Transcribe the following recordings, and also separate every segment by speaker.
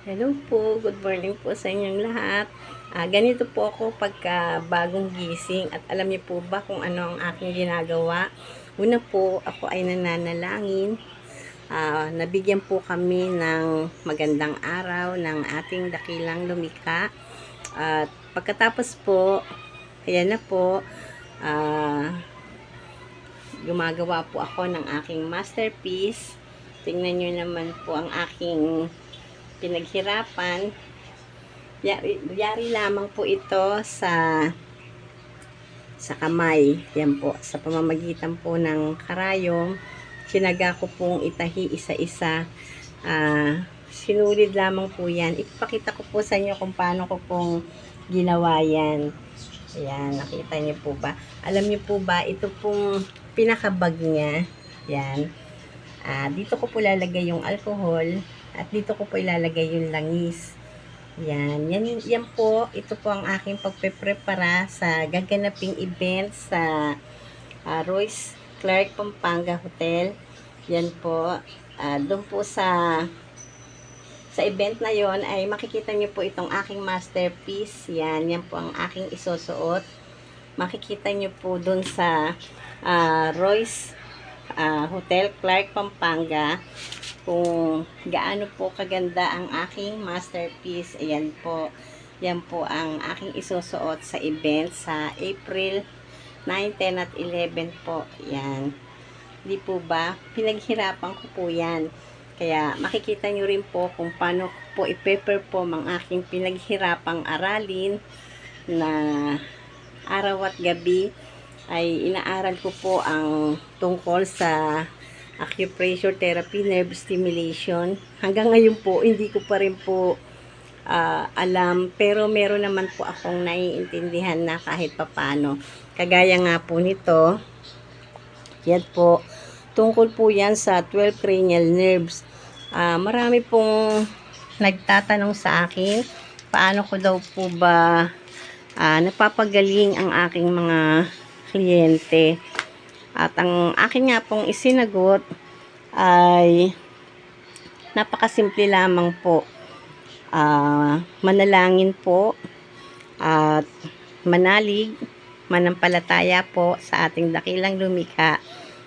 Speaker 1: Hello po, good morning po sa inyong lahat. Ganito po ako pagka bagong gising at alam niyo po ba kung ano ang aking ginagawa? Una po, ako ay nananalangin. Nabigyan po kami ng magandang araw ng ating dakilang lumikha. At pagkatapos po, ayan na po, gumagawa po ako ng aking masterpiece. Tingnan nyo naman po ang aking pinaghirapan. Yari lamang po ito sa kamay. Yan po, sa pamamagitan po ng karayom. Sinaga ko pong itahi isa-isa. Sinulid lamang po yan. Ipapakita ko po sa inyo kung paano ko pong ginawa yan. Ayan, nakita niyo po ba? Alam niyo po ba, ito pong pinakabag niya. Yan. Dito ko po lalagay yung alcohol at dito ko po ilalagay yung langis. Yan po. Ito po ang aking pagpe-prepara sa gaganaping event sa Royce Clark Pampanga Hotel. Yan po. Doon po sa event na yon ay makikita niyo po itong aking masterpiece. Yan po ang aking isusuot. Makikita niyo po doon sa Royce Hotel Clark Pampanga kung gaano po kaganda ang aking masterpiece. Ayan po. Yan po ang aking isusuot sa event sa April 9, 10 at 11 po. Yan. Di po ba? Pinaghirapan ko po yan. Kaya makikita nyo rin po kung paano po ipe-perform ang aking pinaghirapang aralin na araw at gabi ay inaaral ko po ang tungkol sa acupressure therapy, nerve stimulation. Hanggang ngayon po, hindi ko pa rin po alam, pero meron naman po akong naiintindihan na kahit papano. Kagaya nga po nito, yan po, tungkol po yan sa 12 cranial nerves. Marami pong nagtatanong sa akin, paano ko daw po ba napapagaling ang aking mga kliyente. At ang akin nga pong isinagot ay napakasimple lamang po. Manalangin po at manalig, manampalataya po sa ating dakilang lumikha.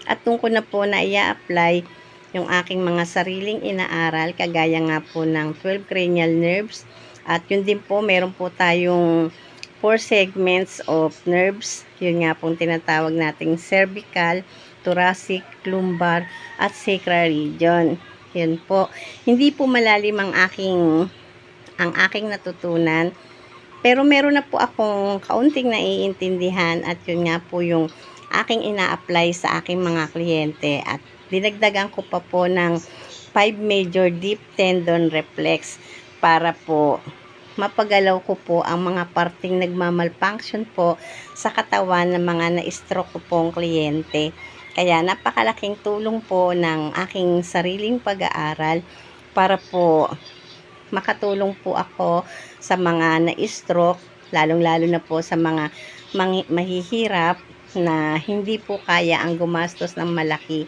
Speaker 1: At tungkol na po na i-apply yung aking mga sariling inaaral, kagaya nga po ng 12 cranial nerves. At yun din po, meron po tayong 4 segments of nerves. Yun nga pong tinatawag nating cervical, thoracic, lumbar, at sacral region. Yun po. Hindi po malalim ang aking natutunan. Pero meron na po akong kaunting naiintindihan at yun nga po yung aking ina-apply sa aking mga kliyente. At dinagdagan ko pa po ng 5 major deep tendon reflex para po mapagalaw ko po ang mga parting nagmamalfunction po sa katawan ng mga na-stroke ko pong kliyente. Kaya napakalaking tulong po ng aking sariling pag-aaral para po makatulong po ako sa mga na-stroke, lalong-lalo na po sa mga mahihirap na hindi po kaya ang gumastos ng malaki